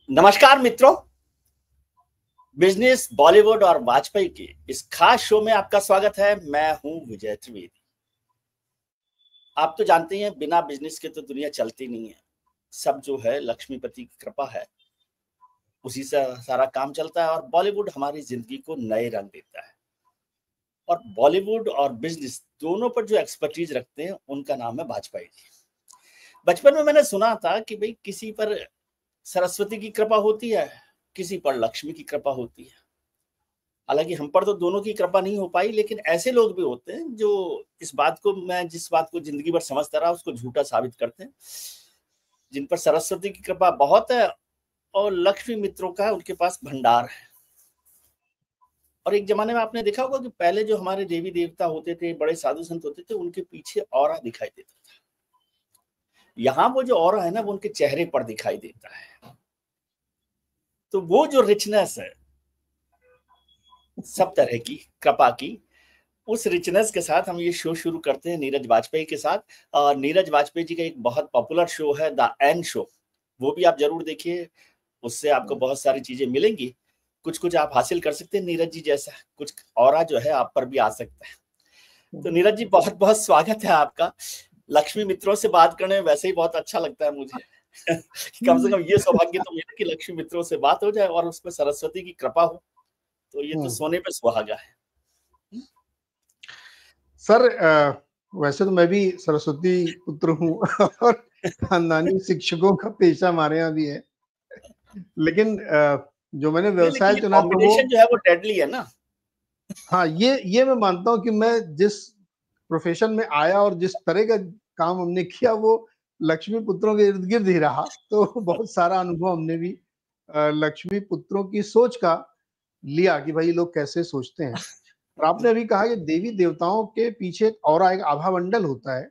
नमस्कार मित्रों, बिजनेस बॉलीवुड और वाजपेयी के इस खास शो में आपका स्वागत है। मैं हूं विजय त्रिवेदी। आप तो जानते हैं बिना बिजनेस के तो दुनिया चलती नहीं है। सब जो है लक्ष्मीपति की कृपा है, उसी से सारा काम चलता है और बॉलीवुड हमारी जिंदगी को नए रंग देता है। और बॉलीवुड और बिजनेस दोनों पर जो एक्सपर्टीज रखते हैं उनका नाम है वाजपेयी जी। बचपन में मैंने सुना था कि भाई किसी पर सरस्वती की कृपा होती है, किसी पर लक्ष्मी की कृपा होती है। हालांकि हम पर तो दोनों की कृपा नहीं हो पाई, लेकिन ऐसे लोग भी होते हैं जो इस बात को, मैं जिस बात को जिंदगी भर समझता रहा उसको झूठा साबित करते हैं। जिन पर सरस्वती की कृपा बहुत है और लक्ष्मी मित्रों का उनके पास भंडार है। और एक जमाने में आपने देखा होगा कि पहले जो हमारे देवी देवता होते थे, बड़े साधु संत होते थे, उनके पीछे ऑरा दिखाई देता था। यहाँ वो जो ऑरा है ना, वो उनके चेहरे पर दिखाई देता है। तो वो जो रिचनेस है सब तरह की कृपा की, उस रिचनेस के साथ हम ये शो शुरू करते हैं नीरज वाजपेयी के साथ। और नीरज वाजपेयी जी का एक बहुत पॉपुलर शो है द एन शो, वो भी आप जरूर देखिए। उससे आपको बहुत सारी चीजें मिलेंगी, कुछ कुछ आप हासिल कर सकते हैं नीरज जी जैसा, कुछ और जो है आप पर भी आ सकता है। तो नीरज जी बहुत बहुत स्वागत है आपका। लक्ष्मी मित्रों से बात करने में वैसे ही बहुत अच्छा लगता है मुझे कम से कम ये सौभाग्य तो मेरा कि लक्ष्मी मित्रों से बात हो जाए और उसमें सरस्वती की कृपा हो, तो ये तो सोने पे सुहागा है। सर वैसे तो मैं भी सरस्वती पुत्र हूँ और खानदानी शिक्षकों का पेशा हमारे यहाँ भी है, लेकिन जो मैंने व्यवसाय चुना तो वो जो है वो डेडली है ना। हाँ, ये मैं मानता हूँ कि मैं जिस प्रोफेशन में आया और जिस तरह का काम हमने किया वो लक्ष्मी पुत्रों के इर्द गिर्द ही रहा। तो बहुत सारा अनुभव हमने भी लक्ष्मी पुत्रों की सोच का लिया कि भाई लोग कैसे सोचते हैं। और आपने अभी कहा कि देवी देवताओं के पीछे एक और एक आभा मंडल होता है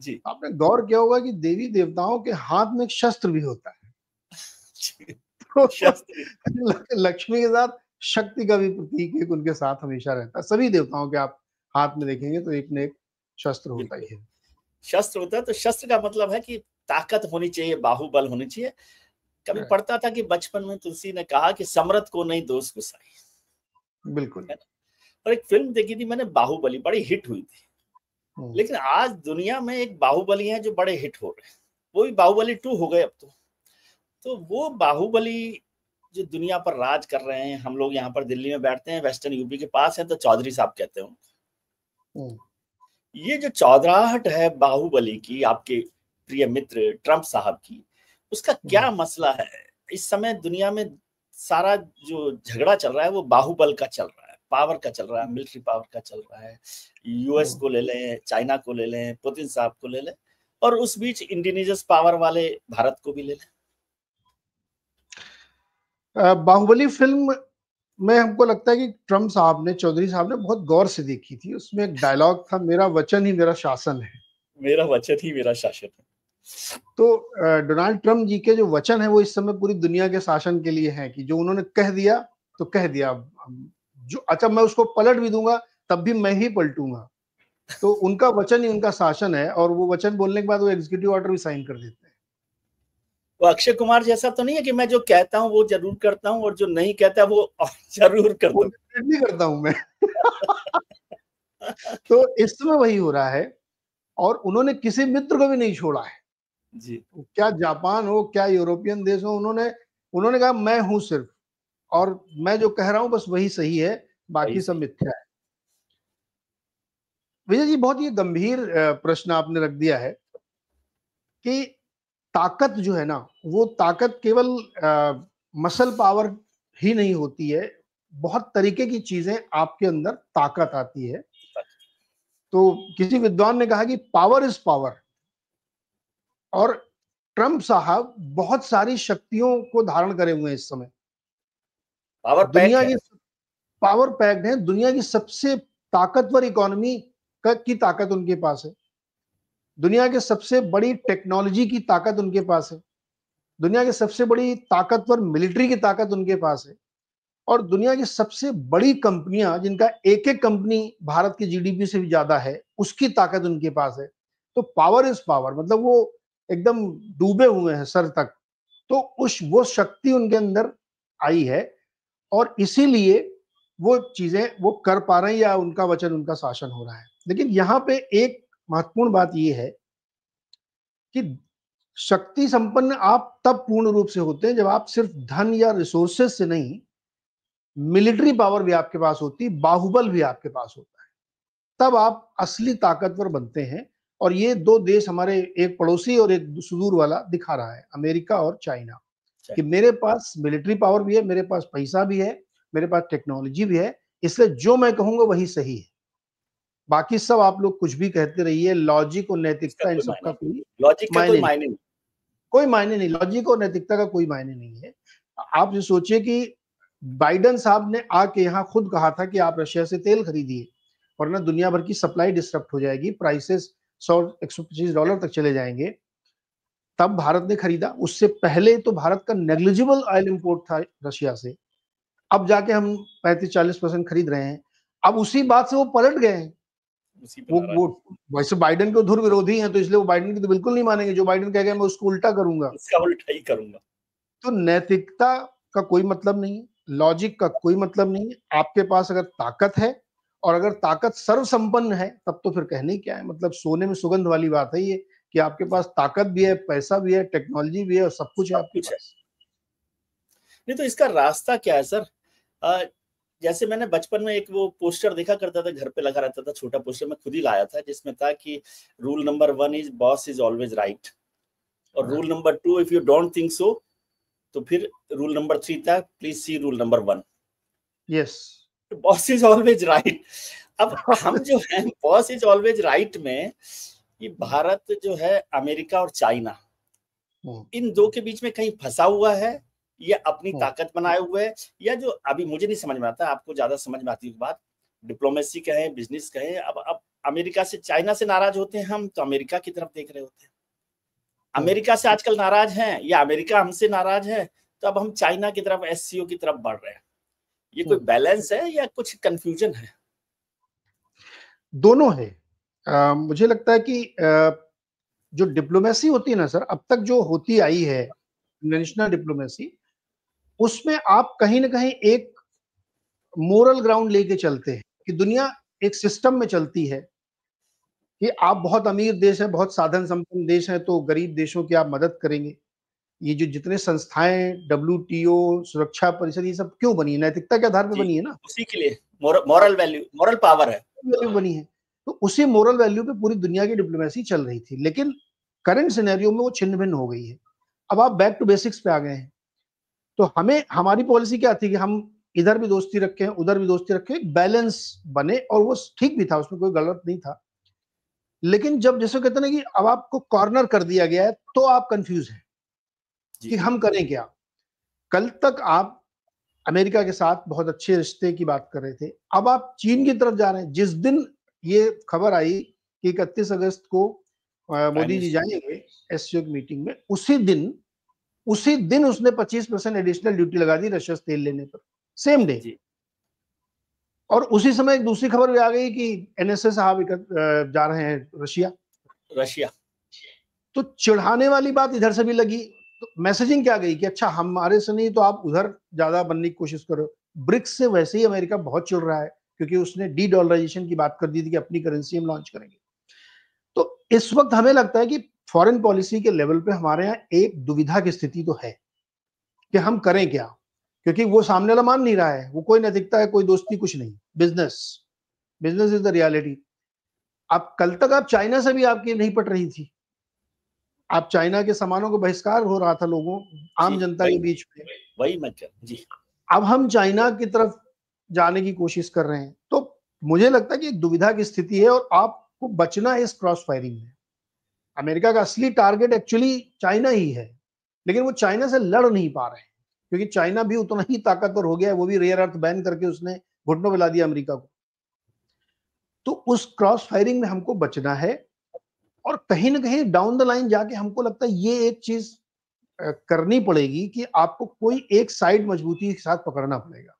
जी। आपने गौर किया होगा कि देवी देवताओं के हाथ में एक शस्त्र भी होता है तो लक्ष्मी के साथ शक्ति का भी प्रतीक एक उनके साथ हमेशा रहता है। सभी देवताओं के आप हाथ में देखेंगे तो एक न एक शस्त्र होता ही है। शस्त्र होता है, तो शस्त्र का मतलब है कि ताकत होनी चाहिए, बाहुबल होनी चाहिए। कभी पढ़ता था कि बचपन में तुलसी ने कहा कि समरथ को नहीं दोष गुसाई। बिल्कुल। और एक फिल्म देखी थी मैंने, बाहुबली, बड़ी हिट हुई थी। लेकिन आज दुनिया में एक बाहुबली है जो बड़े हिट हो रहे हैं, वो भी बाहुबली 2 हो गए अब तो वो बाहुबली जो दुनिया पर राज कर रहे हैं। हम लोग यहाँ पर दिल्ली में बैठते हैं, वेस्टर्न यूपी के पास है, तो चौधरी साहब कहते हो। ये जो चौधराहट है बाहुबली की, आपके प्रिय मित्र ट्रंप साहब की, उसका क्या मसला है? इस समय दुनिया में सारा जो झगड़ा चल रहा है वो बाहुबल का चल रहा है, पावर का चल रहा है, मिलिट्री पावर का चल रहा है। यूएस को ले लें, चाइना को ले लें, पुतिन साहब को ले लें, और उस बीच इंडिजिनियस पावर वाले भारत को भी ले लें। बाहुबली फिल्म में हमको लगता है कि ट्रम्प साहब ने, चौधरी साहब ने बहुत गौर से देखी थी। उसमें एक डायलॉग था, मेरा वचन ही मेरा शासन है। मेरा वचन ही मेरा शासन है। तो डोनाल्ड ट्रम्प जी के जो वचन है वो इस समय पूरी दुनिया के शासन के लिए है कि जो उन्होंने कह दिया तो कह दिया। जो अच्छा, मैं उसको पलट भी दूंगा तब भी मैं ही पलटूंगा। तो उनका वचन ही उनका शासन है और वो वचन बोलने के बाद वो एग्जीक्यूटिव ऑर्डर भी साइन कर देते हैं। वो अक्षय कुमार जैसा तो नहीं है कि मैं जो कहता हूँ वो जरूर करता हूँ और जो नहीं कहता वो जरूर करता हूँ। नहीं करता हूं मैं तो इस समय वही हो रहा है और उन्होंने किसी मित्र को भी नहीं छोड़ा है जी। क्या जापान हो, क्या यूरोपियन देश हो, उन्होंने कहा मैं हूं सिर्फ, और मैं जो कह रहा हूं बस वही सही है, बाकी सब मिथ्या है। विजय जी, बहुत ही गंभीर प्रश्न आपने रख दिया है कि ताकत जो है ना, वो ताकत केवल मसल पावर ही नहीं होती है। बहुत तरीके की चीजें आपके अंदर ताकत आती है। तो किसी विद्वान ने कहा कि पावर इज पावर, और ट्रंप साहब बहुत सारी शक्तियों को धारण करे हुए हैं इस समय। पावर पैक दुनिया है। की पावर पैक्ड है, दुनिया की सबसे ताकतवर इकोनॉमी की ताकत उनके पास है, दुनिया के सबसे बड़ी टेक्नोलॉजी की ताकत उनके पास है, दुनिया की सबसे बड़ी ताकतवर मिलिट्री की ताकत उनके पास है, और दुनिया की सबसे बड़ी कंपनियां जिनका एक एक कंपनी भारत की जीडीपी से भी ज्यादा है, उसकी ताकत उनके पास है। तो पावर इज पावर, मतलब वो एकदम डूबे हुए हैं सर तक तो वो शक्ति उनके अंदर आई है और इसीलिए वो चीजें वो कर पा रहे हैं या उनका वचन उनका शासन हो रहा है। लेकिन यहाँ पे एक महत्वपूर्ण बात ये है कि शक्ति संपन्न आप तब पूर्ण रूप से होते हैं जब आप सिर्फ धन या रिसोर्सेज से नहीं, मिलिट्री पावर भी आपके पास होती, बाहुबल भी आपके पास होता है, तब आप असली ताकतवर बनते हैं। और ये दो देश हमारे, एक पड़ोसी और एक सुदूर वाला, दिखा रहा है, अमेरिका और चाइना, कि मेरे पास मिलिट्री पावर भी है, मेरे पास पैसा भी है, मेरे पास टेक्नोलॉजी भी है, इसलिए जो मैं कहूंगा वही सही है। बाकी सब आप लोग कुछ भी कहते रहिए, लॉजिक और नैतिकता इन सबका कोई मायने नहीं, कोई मायने नहीं। लॉजिक और नैतिकता का कोई मायने नहीं है। आप ये सोचिए कि बाइडेन साहब ने आके यहाँ खुद कहा था कि आप रशिया से तेल खरीदिए वरना दुनिया भर की सप्लाई डिस्टर्ब हो जाएगी, प्राइसेस $100-125 तक चले जाएंगे। तब भारत ने खरीदा। उससे पहले तो भारत का नेग्लिजिबल ऑयल इंपोर्ट था रशिया से, अब जाके हम 35-40% खरीद रहे हैं। अब उसी बात से वो पलट गए हैं। वो वैसे बाइडेन के धुर विरोधी हैं, तो इसलिए वो बाइडेन की तो बिल्कुल नहीं मानेंगे। जो बाइडेन कहेगा मैं उसको उल्टा करूंगा, उसका उल्टा ही करूंगा। तो नैतिकता का कोई मतलब नहीं है, लॉजिक का कोई मतलब नहीं है। आपके पास अगर ताकत है और अगर ताकत सर्वसंपन्न है तब तो फिर कहने क्या है, मतलब सोने में सुगंध वाली बात है ये, कि आपके पास ताकत भी है, पैसा भी है, टेक्नोलॉजी भी है और सब कुछ है आपके पास। नहीं तो इसका रास्ता क्या है सर? जैसे मैंने बचपन में एक वो पोस्टर देखा करता था, घर पे लगा रहता था, छोटा पोस्टर मैं खुद ही लाया था, जिसमें था कि rule number 1 is boss is always right, और rule number 2 if you don't think so, तो फिर रूल नंबर 3 था please see rule number 1। Yes, boss is always right. अब हम जो है बॉस इज ऑलवेज राइट में, ये भारत जो है अमेरिका और चाइना, इन दो के बीच में कहीं फंसा हुआ है, ये अपनी ताकत बनाए हुए है, या जो अभी मुझे नहीं समझ में आता, आपको ज्यादा समझ में आती है बात, डिप्लोमेसी कहें, बिजनेस कहें। अब अमेरिका से, चाइना से नाराज होते हैं हम तो अमेरिका की तरफ देख रहे होते हैं, अमेरिका से आजकल नाराज हैं या अमेरिका हमसे नाराज है तो अब हम चाइना की तरफ, एससीओ की तरफ बढ़ रहे हैं। ये कोई बैलेंस है या कुछ कंफ्यूजन है? दोनों है। मुझे लगता है कि जो डिप्लोमेसी होती है ना सर, अब तक जो होती आई है नेशनल डिप्लोमेसी, उसमें आप कहीं ना कहीं एक मोरल ग्राउंड लेके चलते हैं कि दुनिया एक सिस्टम में चलती है कि आप बहुत अमीर देश है, बहुत साधन संपन्न देश है, तो गरीब देशों की आप मदद करेंगे। ये जो जितने संस्थाएं, WTO, सुरक्षा परिषद, ये सब क्यों बनी है? नैतिकता के आधार पर बनी है ना, उसी के लिए मोरल वैल्यू, मोरल पावर है, बनी है। तो उसी मोरल वैल्यू पे पूरी दुनिया की डिप्लोमेसी चल रही थी, लेकिन करंट सिनेरियो में वो छिन्न भिन्न हो गई है। अब आप बैक टू बेसिक्स पे आ गए हैं। तो हमें, हमारी पॉलिसी क्या थी कि हम इधर भी दोस्ती रखें, उधर भी दोस्ती रखें, बैलेंस बने, और वो ठीक भी था, उसमें कोई गलत नहीं था। लेकिन जब जैसे कहते ना कि अब आपको कॉर्नर कर दिया गया है तो आप कंफ्यूज हैं कि हम करें क्या। कल तक आप अमेरिका के साथ बहुत अच्छे रिश्ते की बात कर रहे थे, अब आप चीन की तरफ जा रहे हैं। जिस दिन ये खबर आई कि 31 अगस्त को मोदी जी जाएंगे एससीओ की मीटिंग में, उसी दिन उसने 25% एडिशनल ड्यूटी लगा दी रशिया से तेल लेने पर, सेम डे। और उसी समय एक दूसरी खबर भी आ गई कि एनएसए साहब जा रहे हैं रशिया। तो चिढ़ाने वाली बात इधर से भी लगी। तो मैसेजिंग क्या गई कि अच्छा हमारे से नहीं तो आप उधर ज्यादा बनने की कोशिश करो। ब्रिक्स से वैसे ही अमेरिका बहुत चिढ़ रहा है, क्योंकि उसने डी-डॉलराइजेशन की बात कर दी थी कि अपनी करेंसी हम लॉन्च करेंगे। तो इस वक्त हमें लगता है कि फॉरेन पॉलिसी के लेवल पे हमारे यहाँ एक दुविधा की स्थिति तो है कि हम करें क्या, क्योंकि वो सामने वाला मान नहीं रहा है, वो कोई नैतिकता है, कोई दोस्ती, कुछ नहीं, बिजनेस इज द रियलिटी। अब कल तक आप चाइना से भी आपकी नहीं पट रही थी, आप चाइना के सामानों को बहिष्कार हो रहा था लोगों, आम जनता के बीच में, वही मतलब जी। अब हम चाइना की तरफ जाने की कोशिश कर रहे हैं। तो मुझे लगता है कि एक दुविधा की स्थिति है और आपको बचना है इस क्रॉस फायरिंग में। अमेरिका का असली टारगेट एक्चुअली चाइना ही है, लेकिन वो चाइना से लड़ नहीं पा रहे हैं, क्योंकि चाइना भी उतना ही ताकतवर हो गया है, वो भी रेयर अर्थ बैन करके उसने घुटनों पे ला दिया अमेरिका को। तो उस क्रॉस फायरिंग में हमको बचना है, और कहीं ना कहीं डाउन द लाइन जाके हमको लगता है ये एक चीज करनी पड़ेगी कि आपको कोई एक साइड मजबूती के साथ पकड़ना पड़ेगा।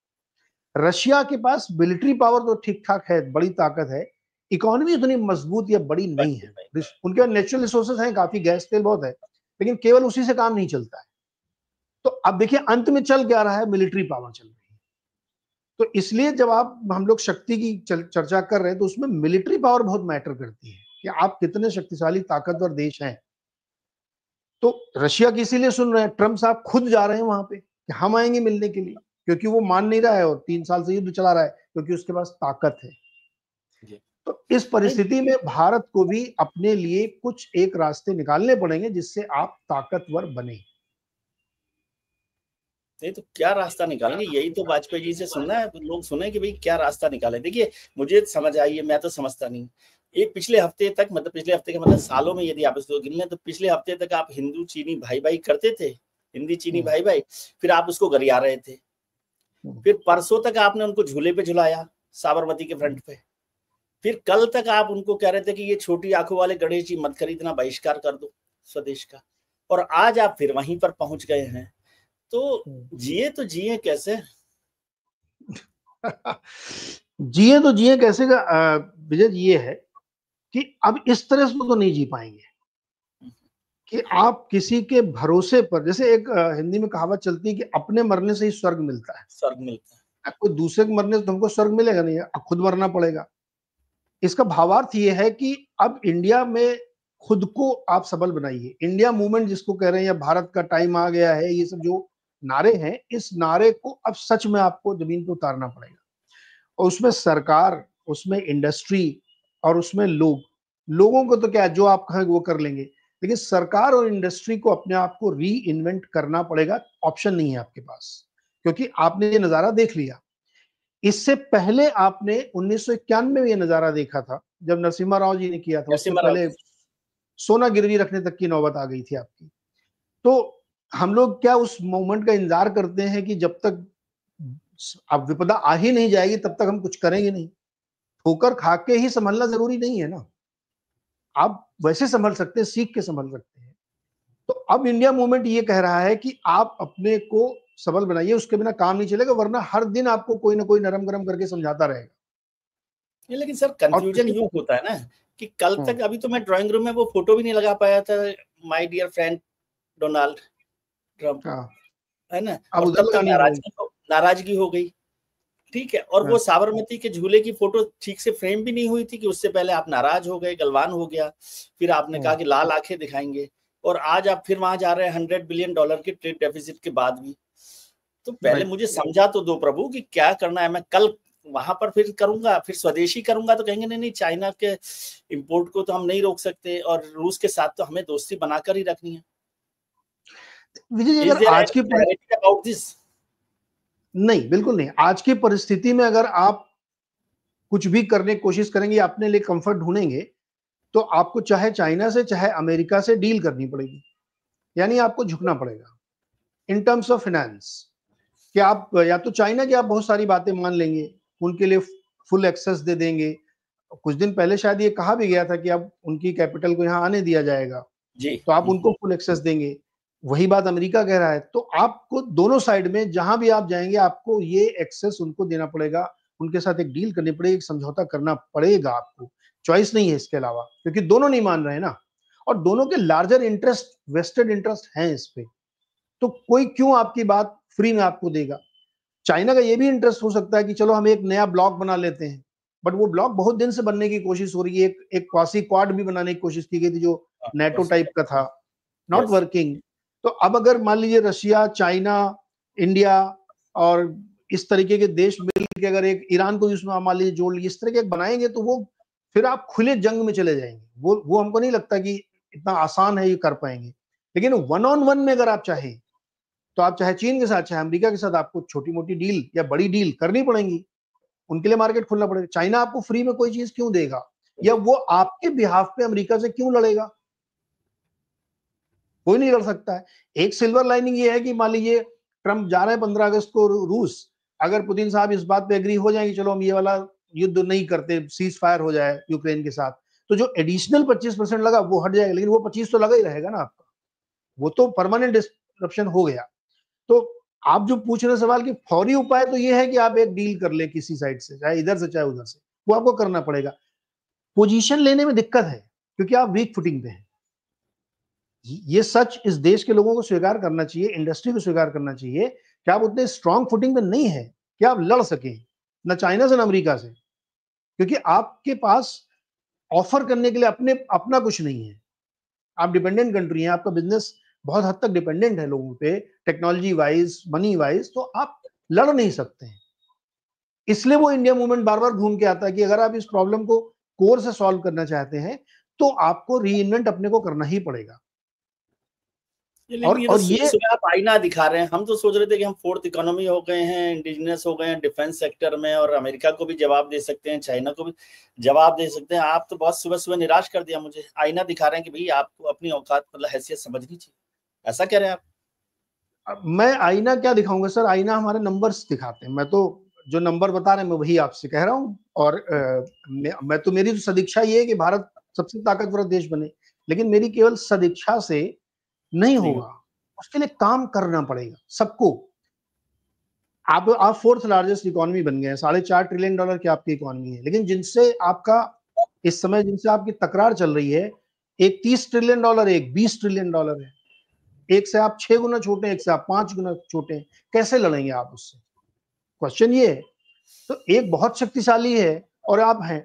रशिया के पास मिलिट्री पावर तो ठीक ठाक है, बड़ी ताकत है, इकोनॉमी उतनी मजबूत या बड़ी नहीं है। उनके पास नेचुरल रिसोर्सेज हैं काफी, गैस तेल बहुत है, लेकिन केवल उसी से काम नहीं चलता है। तो अब देखिए अंत में चल क्या रहा है, मिलिट्री पावर चल रही है। तो इसलिए जब हम लोग शक्ति की चर्चा कर रहे हैं तो उसमें मिलिट्री पावर बहुत मैटर करती है कि आप कितने शक्तिशाली ताकतवर देश हैं। तो रशिया की इसीलिए सुन रहे हैं, ट्रम्प साहब खुद जा रहे हैं वहां पे कि हम आएंगे मिलने के लिए, क्योंकि वो मान नहीं रहा है और 3 साल से युद्ध चला रहा है, क्योंकि उसके पास ताकत है। तो इस परिस्थिति में भारत को भी अपने लिए कुछ एक रास्ते निकालने पड़ेंगे जिससे आप ताकतवर बने। नहीं तो क्या रास्ता निकालेंगे, यही तो वाजपेयी जी से सुनना है, लोग सुने कि भाई क्या रास्ता निकाले। देखिए मुझे समझ आई है, मैं तो समझता नहीं। एक पिछले हफ्ते तक, मतलब पिछले हफ्ते के मतलब सालों में यदि आप इसको गिन लें तो पिछले हफ्ते तक आप हिंदू चीनी भाई भाई करते थे, हिंदी चीनी भाई भाई, फिर आप उसको गरिया रहे थे। फिर परसों तक आपने उनको झूले पे झुलाया साबरमती के फ्रंट पे। फिर कल तक आप उनको कह रहे थे कि ये छोटी आंखों वाले गणेश जी मत खरीदना, बहिष्कार कर दो स्वदेश का। और आज आप फिर वहीं पर पहुंच गए हैं। तो जिए कैसे? जिए तो जिए कैसे का विजय ये है कि अब इस तरह से तो नहीं जी पाएंगे कि आप किसी के भरोसे पर, जैसे एक हिंदी में कहावत चलती है कि अपने मरने से ही स्वर्ग मिलता है। स्वर्ग मिलता है, कोई दूसरे के मरने से तुमको स्वर्ग मिलेगा नहीं, खुद मरना पड़ेगा। इसका भावार्थ ये है कि अब इंडिया में खुद को आप सबल बनाइए। इंडिया मूवमेंट जिसको कह रहे हैं, या भारत का टाइम आ गया है, ये सब जो नारे हैं, इस नारे को अब सच में आपको जमीन पर उतारना पड़ेगा। और उसमें सरकार, उसमें इंडस्ट्री और उसमें लोगों को तो क्या, जो आप कहें वो कर लेंगे, लेकिन सरकार और इंडस्ट्री को अपने आप को री इन्वेंट करना पड़ेगा। ऑप्शन नहीं है आपके पास, क्योंकि आपने ये नजारा देख लिया। इससे पहले आपने 1991 में ये नजारा देखा था जब नरसिम्हा राव जी ने किया था। उससे पहले सोना गिरवी रखने तक की नौबत आ गई थी आपकी। तो हम लोग क्या उस मोमेंट का इंतजार करते हैं कि जब तक अब विपदा आ ही नहीं जाएगी तब तक हम कुछ करेंगे नहीं? ठोकर खा के ही संभलना जरूरी नहीं है ना, आप वैसे संभल सकते हैं, सीख के संभल सकते हैं। तो अब इंडिया मूवमेंट ये कह रहा है कि आप अपने को सबल बनाइए, उसके बिना काम नहीं चलेगा, वरना हर दिन आपको कोई ना कोई नरम गरम करके समझाता रहेगा। लेकिन सर कंफ्यूजन यूं होता है ना कि कल तक, अभी तो मैं ड्राइंग रूम में वो फोटो भी नहीं लगा पाया था, my dear friend Donald Trump, है ना, और तब तक नाराजगी हो गई। ठीक है, और वो साबरमती के झूले की फोटो ठीक से फ्रेम भी नहीं हुई थी कि उससे पहले आप नाराज हो गए, गलवान हो गया। फिर आपने कहा कि लाल आंखें दिखाएंगे, और आज आप फिर वहां जा रहे हैं $100 बिलियन के ट्रेड डेफिसिट के बाद भी। तो पहले मुझे समझा तो दो प्रभु कि क्या करना है। मैं कल वहां पर फिर करूंगा, फिर स्वदेशी करूंगा तो कहेंगे नहीं नहीं, चाइना के इंपोर्ट को तो हम नहीं रोक सकते, और रूस के साथ तो हमें दोस्ती बनाकर ही रखनी है। विजय, अगर आज की अबाउट दिस, नहीं, बिल्कुल नहीं। आज की परिस्थिति में अगर आप कुछ भी करने की कोशिश करेंगे, अपने लिए कंफर्ट ढूंढेंगे, तो आपको चाहे चाइना से चाहे अमेरिका से डील करनी पड़ेगी, यानी आपको झुकना पड़ेगा इन टर्म्स ऑफ फाइनेंस। कि आप या तो चाइना की आप बहुत सारी बातें मान लेंगे, उनके लिए फुल एक्सेस दे देंगे। कुछ दिन पहले शायद ये कहा भी गया था कि अब उनकी कैपिटल को यहाँ आने दिया जाएगा, तो आप उनको फुल एक्सेस देंगे। वही बात अमेरिका कह रहा है। तो आपको दोनों साइड में जहां भी आप जाएंगे, आपको ये एक्सेस उनको देना पड़ेगा, उनके साथ एक डील करनी पड़ेगी, एक समझौता करना पड़ेगा। आपको चॉइस नहीं है इसके अलावा, क्योंकि दोनों नहीं मान रहे हैं ना, और दोनों के लार्जर इंटरेस्ट, वेस्टेड इंटरेस्ट हैं इस पे। तो कोई क्यों आपकी बात फ्री में आपको देगा? चाइना का ये भी इंटरेस्ट हो सकता है कि चलो हम एक नया ब्लॉक बना लेते हैं, बट वो ब्लॉक बहुत दिन से बनने की कोशिश हो रही है। एक क्वासी क्वाड भी बनाने की कोशिश की गई थी जो नेटो टाइप का था, नॉट वर्किंग। तो अब अगर मान लीजिए रशिया, चाइना, इंडिया और इस तरीके के देश मिल के अगर एक ईरान को उसमें मान लीजिए जोड़ लीजिए, इस तरह के बनाएंगे, तो वो फिर आप खुले जंग में चले जाएंगे। वो हमको नहीं लगता कि इतना आसान है ये कर पाएंगे। लेकिन वन ऑन वन में अगर आप चाहें, तो आप चाहे चीन के साथ चाहे अमेरिका के साथ, आपको छोटी मोटी डील या बड़ी डील करनी पड़ेगी। उनके लिए मार्केट खोलना पड़ेगा। चाइना आपको फ्री में कोई चीज क्यों देगा, या वो आपके बिहाफ पे अमेरिका से क्यों लड़ेगा? कोई नहीं लड़ सकता है। एक सिल्वर लाइनिंग ये है कि मान लीजिए ट्रंप जा रहे हैं 15 अगस्त को रूस, अगर पुतिन साहब इस बात पे एग्री हो जाएंगे, चलो हम ये वाला युद्ध नहीं करते, सीज फायर हो जाए यूक्रेन के साथ, तो जो एडिशनल 25% लगा वो हट जाएगा, लेकिन वो 25 तो लगा ही रहेगा ना आपका, वो तो परमानेंट डिस्रप्शन हो गया। तो आप जो पूछ रहे सवाल कि फौरी उपाय, तो ये है कि आप एक डील कर ले किसी साइड से, चाहे इधर से चाहे उधर से, वो आपको करना पड़ेगा। पोजीशन लेने में दिक्कत है क्योंकि आप वीक फुटिंग पे हैं। ये सच इस देश के लोगों को स्वीकार करना चाहिए, इंडस्ट्री को स्वीकार करना चाहिए कि आप उतने स्ट्रांग फुटिंग पे नहीं है कि आप लड़ सकें न चाइना से न अमेरिका से, क्योंकि आपके पास ऑफर करने के लिए अपना कुछ नहीं है। आप डिपेंडेंट कंट्री हैं, आपका बिजनेस बहुत हद तक डिपेंडेंट है लोगों पे, टेक्नोलॉजी वाइज, मनी वाइज, तो आप लड़ नहीं सकते हैं। इसलिए वो इंडिया मूवमेंट बार बार घूम के आता है कि अगर आप इस प्रॉब्लम को कोर से सॉल्व करना चाहते हैं तो आपको रीइन्वेंट अपने को करना ही पड़ेगा। लेकिन ये तो और ये सुबह आप आईना दिखा रहे हैं। हम तो सोच रहे थे कि हम फोर्थ इकोनॉमी हो गए हैं, इंडिजिनस हो गए हैं डिफेंस सेक्टर में, और अमेरिका को भी जवाब दे सकते हैं, चाइना को भी जवाब दे सकते हैं। आप तो बहुत सुबह सुबह निराश कर दिया मुझे। आईना दिखा रहे हैं कि भाई आपको अपनी औकात मतलब हैसियत समझनी चाहिए, ऐसा कह रहे हैं आप? मैं आईना क्या दिखाऊंगा सर, आईना हमारे नंबर्स दिखाते हैं। मैं तो जो नंबर बता रहे हैं मैं वही आपसे कह रहा हूँ। और मैं तो, मेरी तो सदिच्छा ये है कि भारत सबसे ताकतवर देश बने, लेकिन मेरी केवल सदिच्छा से नहीं होगा, उसके लिए काम करना पड़ेगा सबको। आप फोर्थ लार्जेस्ट इकोनॉमी बन गए हैं, $4.5 ट्रिलियन की आपकी इकोनॉमी है, लेकिन जिनसे आपका इस समय जिनसे आपकी तकरार चल रही है, एक $30 ट्रिलियन, एक $20 ट्रिलियन है। एक से आप 6 गुना छोटे हैं, एक से आप 5 गुना छोटे हैं, कैसे लड़ेंगे आप उससे? क्वेश्चन ये है। तो एक बहुत शक्तिशाली है और आप हैं,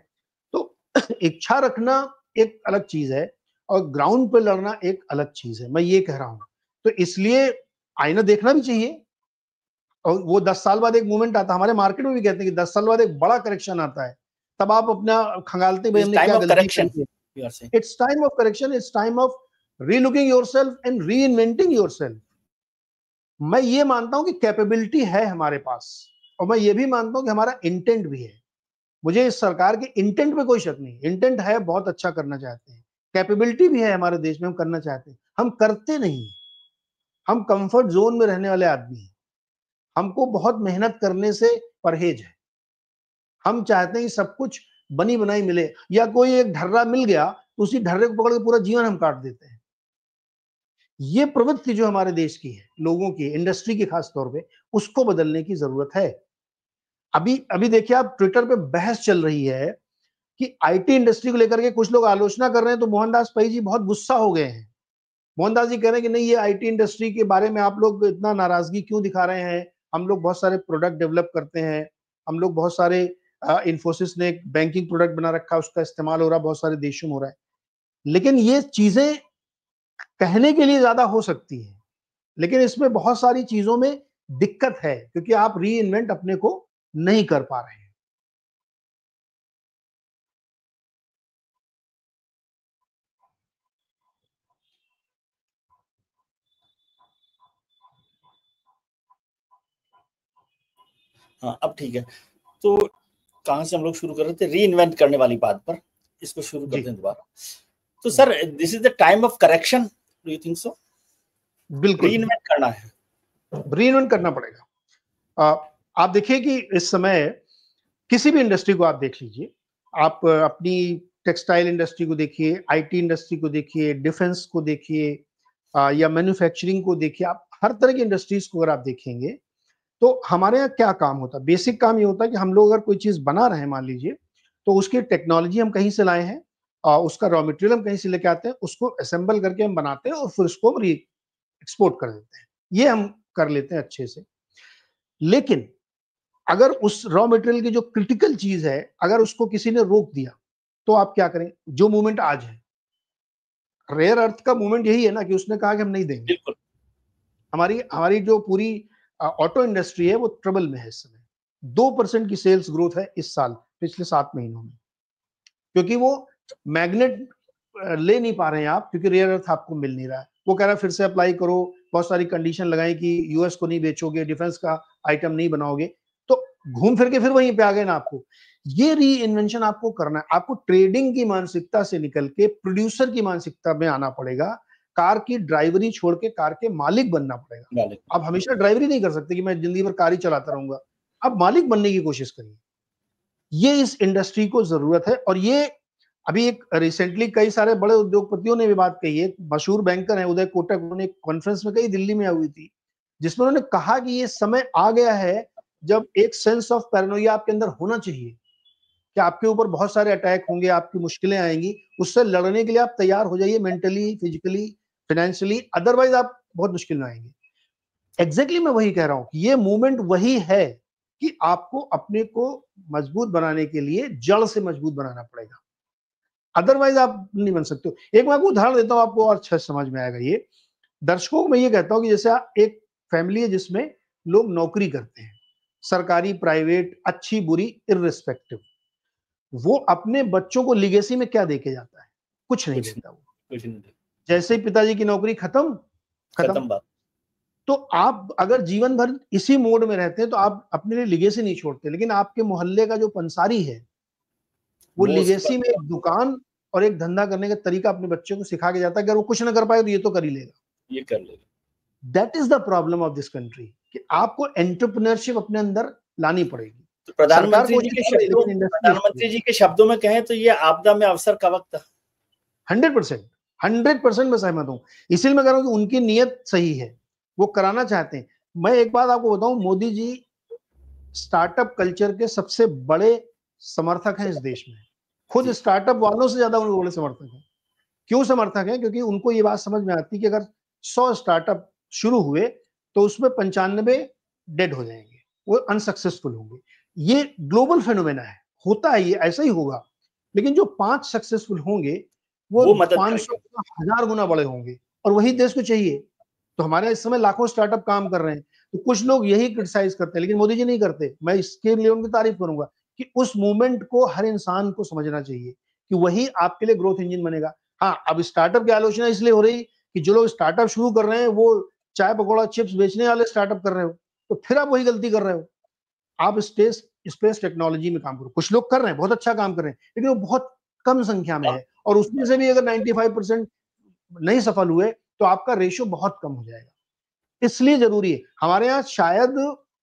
तो इच्छा रखना एक अलग चीज है और ग्राउंड पे लड़ना एक अलग चीज है, मैं ये कह रहा हूं। तो इसलिए आईना देखना भी चाहिए। और वो 10 साल बाद एक मूवमेंट आता है, हमारे मार्केट में भी कहते हैं कि 10 साल बाद एक बड़ा करेक्शन आता है, तब आप अपना खंगालते हैं भाई हमने क्या गलती की है। It's time of correction, it's time of relooking yourself and reinventing yourself. मैं ये मानता हूं कि कैपेबिलिटी है हमारे पास, और मैं ये भी मानता हूं कि हमारा इंटेंट भी है। मुझे इस सरकार के इंटेंट पे कोई शक नहीं, इंटेंट है, बहुत अच्छा करना चाहते हैं, कैपेबिलिटी भी है हमारे देश में, हम करना चाहते हैं, हम करते नहीं। हम कंफर्ट जोन में रहने वाले आदमी हैं, हमको बहुत मेहनत करने से परहेज है। हम चाहते हैं कि सब कुछ बनी बनाई मिले, या कोई एक ढर्रा मिल गया तो उसी ढर्रे को पकड़ के पूरा जीवन हम काट देते हैं। ये प्रवृत्ति जो हमारे देश की है, लोगों की, इंडस्ट्री की खास तौर पे, उसको बदलने की जरूरत है। अभी अभी देखिए, आप ट्विटर पे बहस चल रही है कि आईटी इंडस्ट्री को लेकर के कुछ लोग आलोचना कर रहे हैं, तो मोहनदास पई जी बहुत गुस्सा हो गए हैं। मोहनदास जी कह रहे हैं कि नहीं, ये आईटी इंडस्ट्री के बारे में आप लोग इतना नाराजगी क्यों दिखा रहे हैं? हम लोग बहुत सारे प्रोडक्ट डेवलप करते हैं, हम लोग बहुत सारे, इन्फोसिस ने एक बैंकिंग प्रोडक्ट बना रखा है, उसका इस्तेमाल हो रहा है, बहुत सारे देशों में हो रहा है। लेकिन ये चीजें कहने के लिए ज्यादा हो सकती है, लेकिन इसमें बहुत सारी चीजों में दिक्कत है, क्योंकि आप री इन्वेंट अपने को नहीं कर पा रहे हैं। हाँ, अब ठीक है। तो कहां से हम लोग शुरू कर रहे थे? री इन्वेंट करने वाली बात पर इसको शुरू करते हैं दोबारा। तो sir, this is the time of correction, do you think so? बिल्कुल री इन्वेंट करना है, री इन्वेंट करना पड़ेगा। आप देखिए कि इस समय किसी भी इंडस्ट्री को आप देख लीजिए, आप अपनी टेक्सटाइल इंडस्ट्री को देखिए, आईटी इंडस्ट्री को देखिए, डिफेंस को देखिए, या मैन्युफैक्चरिंग को देखिए, आप हर तरह की इंडस्ट्रीज को अगर आप देखेंगे, तो हमारे यहाँ क्या काम होता है? बेसिक काम ये होता है कि हम लोग अगर कोई चीज बना रहे हैं, मान लीजिए, तो उसकी टेक्नोलॉजी हम कहीं से लाए हैं, उसका रॉ मटेरियल हम कहीं से लेके आते हैं, उसको असेंबल करके हम बनाते हैं और फिर उसको हम एक्सपोर्ट कर देते हैं। ये हम कर लेते हैं अच्छे से। लेकिन अगर उस रॉ मटेरियल की जो क्रिटिकल चीज है, अगर उसको किसी ने रोक दिया, तो आप क्या करें? जो मूवमेंट आज है, रेयर अर्थ का मूवमेंट यही है ना, कि उसने कहा कि हम नहीं देंगे। बिल्कुल। हमारी हमारी जो पूरी ऑटो इंडस्ट्री है वो ट्रबल में है इस समय। 2% की सेल्स ग्रोथ है इस साल, पिछले 7 महीनों में, क्योंकि वो मैग्नेट ले नहीं पा रहे हैं आप, क्योंकि रेयर अर्थ आपको मिल नहीं रहा है। वो कह रहा है फिर से अप्लाई करो, बहुत सारी कंडीशन लगाई कि यूएस को नहीं बेचोगे, डिफेंस का आइटम नहीं बनाओगे, तो घूम फिर के फिर वहीं पे आ गए ना आपको। ये री इन्वेंशन आपको करना है, आपको ट्रेडिंग की मानसिकता से निकल के प्रोड्यूसर की मानसिकता में आना पड़ेगा। कार की ड्राइवरी छोड़ के कार के मालिक बनना पड़ेगा। आप हमेशा ड्राइवरी नहीं कर सकते कि मैं जिंदगी भर कार ही चलाता रहूंगा, आप मालिक बनने की कोशिश करिए। ये इस इंडस्ट्री को जरूरत है। और ये अभी एक रिसेंटली कई सारे बड़े उद्योगपतियों ने भी बात कही है। मशहूर बैंकर है उदय कोटक, उन्होंने एक कॉन्फ्रेंस में कही, दिल्ली में हुई थी, जिसमें उन्होंने कहा कि ये समय आ गया है जब एक सेंस ऑफ पैरानोइया आपके अंदर होना चाहिए, कि आपके ऊपर बहुत सारे अटैक होंगे, आपकी मुश्किलें आएंगी, उससे लड़ने के लिए आप तैयार हो जाइए, मेंटली, फिजिकली, फाइनेंशियली, अदरवाइज आप बहुत मुश्किल में आएंगे। एग्जैक्टली मैं वही कह रहा हूं कि ये मूवमेंट वही है कि आपको अपने को मजबूत बनाने के लिए जड़ से मजबूत बनाना पड़ेगा, अदरवाइज आप नहीं बन सकते हो। एक मैं आपको उदाहरण देता हूं, आपको और अच्छा समझ में आएगा। ये दर्शकों को मैं ये कहता हूं कि जैसे एक फैमिली है जिसमें लोग नौकरी करते हैं, सरकारी, प्राइवेट, अच्छी बुरी इररिस्पेक्टिव, वो अपने बच्चों को लिगेसी में क्या देके जाता है? कुछ नहीं देता वो। कुछ नहीं देता। जैसे ही पिताजी की नौकरी खत्म, खत्म बात। तो आप अगर जीवन भर इसी मोड में रहते हैं तो आप अपने लिए लिगेसी नहीं छोड़ते, लेकिन आपके मोहल्ले का जो पंसारी है वो लिगेसी में एक दुकान और एक धंधा करने का तरीका अपने बच्चों को सिखा के जाता है। अगर वो कुछ ना कर पाए तो ये तो कर ही लेगा, ये कर लेगा। That is the problem of this country, कि आपको एंटरप्रेन्योरशिप अपने अंदर लानी पड़ेगी। तो प्रधानमंत्री जी के शब्दों में कहें तो ये आपदा में अवसर का वक्त था। 100% मैं सहमत हूं। इसीलिए मैं कह रहा हूं कि उनकी नीयत सही है, वो कराना चाहते हैं। मैं एक बात आपको बताऊं, मोदी जी स्टार्टअप कल्चर के सबसे बड़े समर्थक हैं इस देश में। खुद स्टार्टअप वालों से ज्यादा उनके बड़े समर्थक हैं। क्यों समर्थक हैं? क्योंकि उनको ये बात समझ में आती है कि अगर 100 स्टार्टअप शुरू हुए तो उसमें 95 डेड हो जाएंगे, वो अनसक्सेसफुल होंगे। ये ग्लोबल फेनोमेना है, होता है, ये ऐसा ही होगा। लेकिन जो 5 सक्सेसफुल होंगे वो 500 1000 गुना बड़े होंगे, और वही देश को चाहिए। तो हमारे इस समय लाखों स्टार्टअप काम कर रहे हैं। तो कुछ लोग यही क्रिटिसाइज करते हैं, लेकिन मोदी जी नहीं करते। मैं इसके लिए उनकी तारीफ करूंगा कि उस मूवमेंट को हर इंसान को समझना चाहिए कि वही आपके लिए ग्रोथ इंजन बनेगा। हाँ, अब स्टार्टअप की आलोचना इसलिए हो रही कि जो लोग स्टार्टअप शुरू कर रहे हैं वो चाय पकौड़ा चिप्स बेचने वाले स्टार्टअप कर रहे हो, तो फिर आप वही गलती कर रहे हो। आप स्पेस टेक्नोलॉजी में काम करो। कुछ लोग कर रहे हैं, बहुत अच्छा काम कर रहे हैं, लेकिन वो बहुत कम संख्या में है, और उसमें से भी अगर 95% नहीं सफल हुए तो आपका रेशियो बहुत कम हो जाएगा। इसलिए जरूरी है। हमारे यहाँ शायद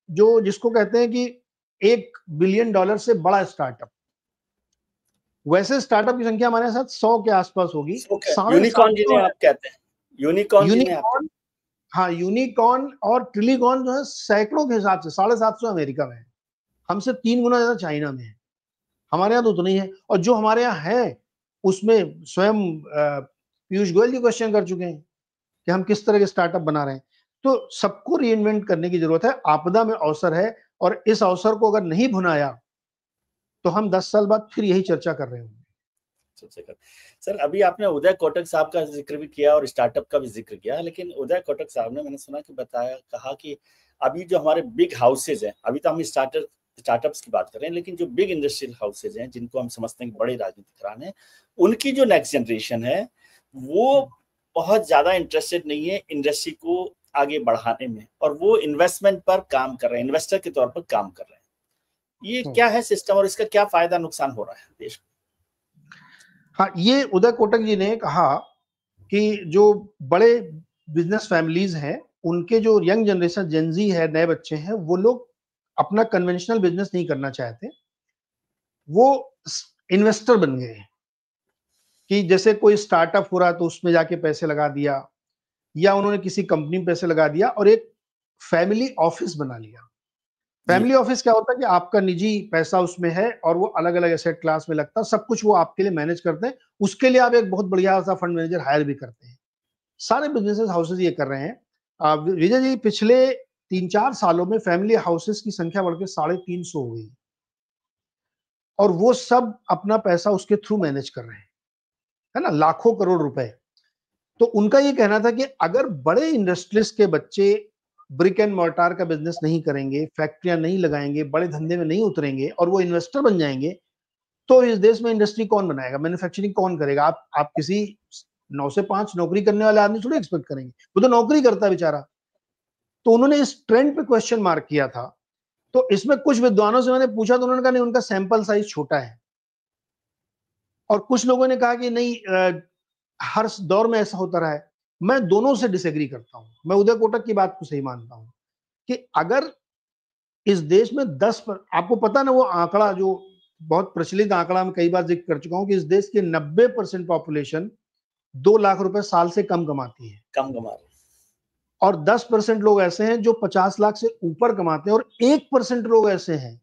जो जिसको कहते हैं कि $1 बिलियन से बड़ा स्टार्टअप, वैसे स्टार्टअप की संख्या हमारे साथ 100 के आसपास होगी। यूनिकॉर्न जिन्हें आप कहते हैं, यूनिकॉर्न। हाँ, यूनिकॉर्न और ट्रिलिकॉर्न जो है सैकड़ों के हिसाब से 750 अमेरिका में है, हमसे 3 गुना ज्यादा चाइना में है। हमारे यहाँ तो उतना ही है। और जो हमारे यहाँ है उसमें स्वयं पीयूष गोयल जी क्वेश्चन कर चुके हैं कि हम किस तरह के स्टार्टअप बना रहे हैं। तो सबको रीइन्वेंट करने की जरूरत है। आपदा में अवसर है, और इस अवसर को अगर नहीं भुनाया तो हम 10 साल बाद फिर यही चर्चा कर रहे होंगे। सर, अभी आपने उदय कोटक साहब का जिक्र भी किया और स्टार्टअप का भी जिक्र किया, लेकिन उदय कोटक साहब ने, मैंने सुना कि कहा कि अभी जो हमारे बिग हाउसेज हैं, अभी तो हम स्टार्टअप्स की बात कर रहे हैं, लेकिन जो बिग इंडस्ट्रियल हाउसेज हैं जिनको हम समझते हैं बड़े राजनीतिक घराने हैं, उनकी जो नेक्स्ट जनरेशन है वो बहुत ज्यादा इंटरेस्टेड नहीं है इंडस्ट्री को आगे बढ़ाने में, और वो इन्वेस्टमेंट पर काम कर रहे हैं, इन्वेस्टर के तौर पर काम कर रहे हैं। ये क्या है सिस्टम, और इसका क्या फायदा नुकसान हो रहा है देश को? हाँ, ये उदय कोटक जी ने कहा कि जो बड़े बिजनेस फैमिलीज हैं, उनके जो यंग जनरेशन जेनजी है, नए बच्चे हैं, वो लोग अपना कन्वेंशनल बिजनेस नहीं करना चाहते, वो इन्वेस्टर बन गए हैं। कि जैसे कोई स्टार्टअप हो रहा तो उसमें जाके पैसे लगा दिया, या उन्होंने किसी कंपनी में पैसे लगा दिया और एक फैमिली ऑफिस बना लिया। फैमिली ऑफिस क्या होता है कि आपका निजी पैसा उसमें है और वो अलग अलग एसेट क्लास में लगता है, सब कुछ वो आपके लिए मैनेज करते हैं। उसके लिए आप एक बहुत बढ़िया सा फंड मैनेजर हायर भी करते हैं। सारे बिजनेस हाउसेज ये कर रहे हैं। विजय जी, पिछले 3-4 सालों में फैमिली हाउसेज की संख्या बढ़कर 350 हो गई, और वो सब अपना पैसा उसके थ्रू मैनेज कर रहे हैं, है ना, लाखों करोड़ रुपए। तो उनका ये कहना था कि अगर बड़े इंडस्ट्रीज के बच्चे ब्रिक एंड मोर्टार का बिजनेस नहीं करेंगे, फैक्ट्रियां नहीं लगाएंगे, बड़े धंधे में नहीं उतरेंगे और वो इन्वेस्टर बन जाएंगे, तो इस देश में इंडस्ट्री कौन बनाएगा, मैन्युफैक्चरिंग कौन करेगा? आप किसी 9 से 5 नौकरी करने वाले आदमी थोड़ी एक्सपेक्ट करेंगे, वो तो नौकरी करता है बेचारा। तो उन्होंने इस ट्रेंड पे क्वेश्चन मार्क किया था। तो इसमें कुछ विद्वानों से मैंने पूछा तो उन्होंने कहा नहीं, उनका सैंपल साइज छोटा है। और कुछ लोगों ने कहा कि नहीं, हर दौर में ऐसा होता रहा है। मैं दोनों से डिसएग्री करता हूं। मैं उदय कोटक की बात को सही मानता हूं कि अगर इस देश में 10 पर, आपको पता ना वो आंकड़ा जो बहुत प्रचलित आंकड़ा में कई बार जिक्र कर चुका हूं कि इस देश की 90% पॉपुलेशन 2 लाख रुपए साल से कम कमाती है, कम कमा रही है, और 10% लोग ऐसे हैं जो 50 लाख से ऊपर कमाते हैं, और 1% लोग ऐसे हैं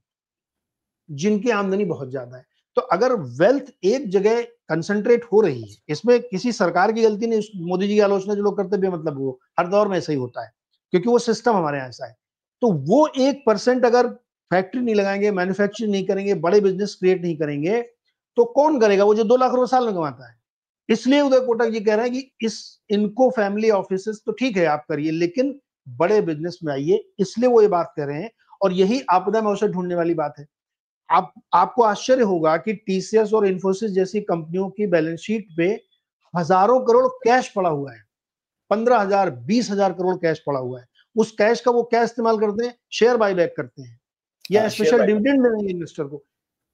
जिनकी आमदनी बहुत ज्यादा है। तो अगर वेल्थ एक जगह कंसंट्रेट हो रही है। इसमें किसी सरकार की गलती नहीं, मोदी जी की आलोचना जो लोग करते हैं मतलब वो हर दौर में ऐसा ही होता है, क्योंकि वो सिस्टम हमारे यहाँ ऐसा है। तो वो 1% अगर फैक्ट्री नहीं लगाएंगे, मैन्युफैक्चरिंग नहीं करेंगे, बड़े बिजनेस क्रिएट नहीं करेंगे, तो कौन करेगा? वो जो 2 लाख रुपए साल में कमाता है। इसलिए उदय कोटक जी कह रहे हैं कि इनको फैमिली ऑफिसेस तो ठीक है आप करिए, लेकिन बड़े बिजनेस में आइए। इसलिए वो ये बात कर रहे हैं, और यही आपदा में अवसर ढूंढने वाली बात है। आपको आश्चर्य होगा कि टीसीएस और इन्फोसिस जैसी कंपनियों की बैलेंस शीट पे हजारों करोड़ कैश पड़ा हुआ है, 15,000 20,000 करोड़ कैश पड़ा हुआ है। उस कैश का वो क्या इस्तेमाल करते हैं? शेयर बायबैक करते हैं, या शेयर स्पेशल बाय डिविडेंड देंगे इन्वेस्टर को।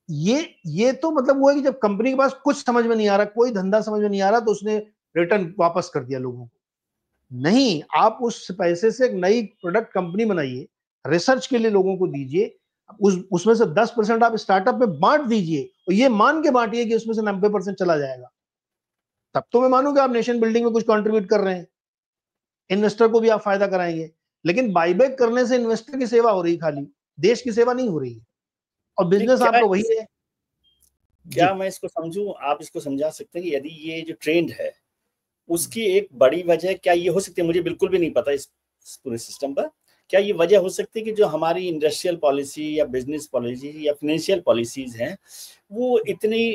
ये तो मतलब वो है कि जब कंपनी के पास कुछ समझ में नहीं आ रहा, कोई धंधा समझ में नहीं आ रहा, तो उसने रिटर्न वापस कर दिया लोगों को। नहीं, आप उस पैसे से एक नई प्रोडक्ट कंपनी बनाइए, रिसर्च के लिए लोगों को दीजिए, उसमें से 10% आप स्टार्टअप में बांट दीजिए, और ये मान के बांटिए कि उसमें से 90% चला जाएगा। तब तो मैं मानूंगा आप नेशन बिल्डिंग में कुछ कंट्रीब्यूट कर रहे हैं, इन्वेस्टर को भी आप फायदा कराएंगे। लेकिन बाईबैक करने से इन्वेस्टर की सेवा हो रही, खाली देश की सेवा नहीं हो रही है, और नहीं, बिजनेस आपका वही है। क्या मैं इसको समझूं, आप इसको समझा सकते हैं कि यदि ये जो ट्रेंड है उसकी एक बड़ी वजह क्या ये हो सकती है? मुझे बिल्कुल भी नहीं पता इस पूरे सिस्टम पर। क्या ये वजह हो सकती है कि जो हमारी इंडस्ट्रियल पॉलिसी या बिजनेस पॉलिसी या फाइनेंशियल पॉलिसीज हैं वो इतनी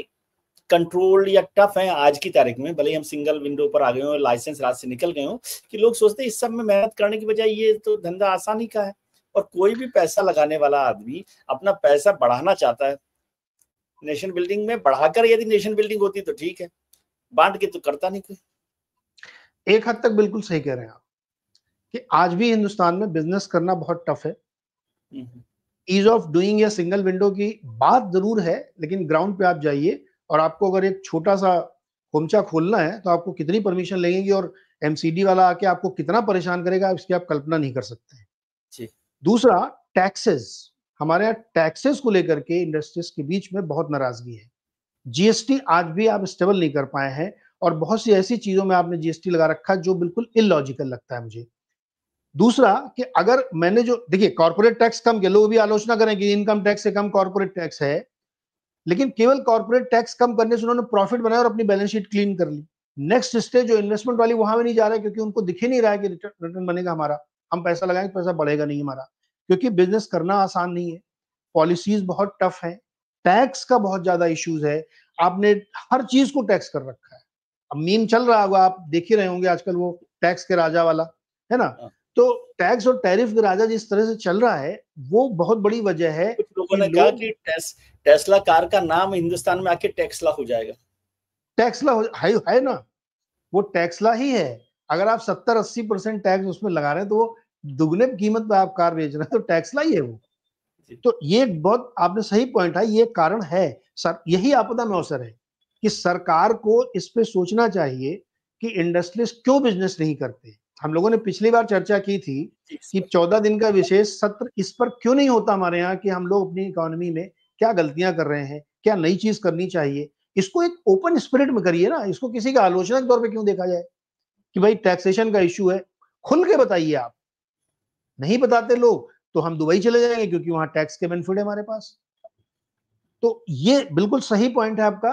कंट्रोल या टफ है आज की तारीख में, भले ही हम सिंगल विंडो पर आ गए हो, लाइसेंस राज से निकल गए हो, कि लोग सोचते हैं इस सब में मेहनत करने की बजाय ये तो धंधा आसानी का है। और कोई भी पैसा लगाने वाला आदमी अपना पैसा बढ़ाना चाहता है। नेशन बिल्डिंग में बढ़ाकर यदि नेशन बिल्डिंग होती तो ठीक है, बांट के तो करता नहीं कोई। एक हद तक बिल्कुल सही कह रहे हैं आप कि आज भी हिंदुस्तान में बिजनेस करना बहुत टफ है। ईज ऑफ डूइंग या सिंगल विंडो की बात जरूर है, लेकिन ग्राउंड पे आप जाइए और आपको अगर एक छोटा सा खोमचा खोलना है तो आपको कितनी परमिशन लगेगी, और एमसीडी वाला आके आपको कितना परेशान करेगा, इसकी आप कल्पना नहीं कर सकते हैं। जी। दूसरा, टैक्सेस। हमारे यहाँ टैक्सेस को लेकर के इंडस्ट्रीज के बीच में बहुत नाराजगी है। जीएसटी आज भी आप स्टेबल नहीं कर पाए हैं, और बहुत सी ऐसी चीजों में आपने जीएसटी लगा रखा जो बिल्कुल इलॉजिकल लगता है मुझे। दूसरा कि अगर मैंने जो देखिए कॉर्पोरेट टैक्स कम किया, लोग भी आलोचना करें कि इनकम टैक्स से कम कॉर्पोरेट टैक्स है, लेकिन केवल कॉर्पोरेट टैक्स कम करने से उन्होंने प्रॉफिट बनाया और अपनी बैलेंस शीट क्लीन कर ली। नेक्स्ट स्टेज जो इन्वेस्टमेंट वाली, वहां में नहीं जा रहा है, क्योंकि उनको दिख ही नहीं रहा है कि रिटर्न बनेगा हमारा। हम पैसा लगाएंगे पैसा बढ़ेगा नहीं हमारा, क्योंकि बिजनेस करना आसान नहीं है, पॉलिसीज बहुत टफ है, टैक्स का बहुत ज्यादा इश्यूज है। आपने हर चीज को टैक्स कर रखा है। अब मीम चल रहा होगा, आप देख ही रहे होंगे आजकल, वो टैक्स के राजा वाला, है ना? तो टैक्स और टैरिफ के राजा जिस तरह से चल रहा है, वो बहुत बड़ी वजह है कुछ लोगों कि ने कहा लोग कि टेस्ला कार का नाम हिंदुस्तान में आके टेक्सला हो जाएगा। टैक्सला है ना, वो टैक्सला ही है। अगर आप 70-80% टैक्स उसमें लगा रहे हैं, तो वो दुगने कीमत पे आप कार बेच रहे हैं, तो टैक्सला ही है वो। तो ये बहुत आपने सही पॉइंट है, ये कारण है सर। यही आपदा में अवसर है कि सरकार को इस पे सोचना चाहिए कि इंडस्ट्रियलिस्ट क्यों बिजनेस नहीं करते। हम लोगों ने पिछली बार चर्चा की थी कि 14 दिन का विशेष सत्र इस पर क्यों नहीं होता हमारे यहाँ, कि हम लोग अपनी इकोनॉमी में क्या गलतियां कर रहे हैं, क्या नई चीज करनी चाहिए। इसको एक ओपन स्पिरिट में करिए ना, इसको किसी का आलोचना के तौर पे क्यों देखा जाए कि भाई टैक्सेशन का इश्यू है। खुल के बताइए। आप नहीं बताते लोग तो हम दुबई चले जाएंगे, क्योंकि वहां टैक्स के बेनिफिट है हमारे पास। तो ये बिल्कुल सही पॉइंट है आपका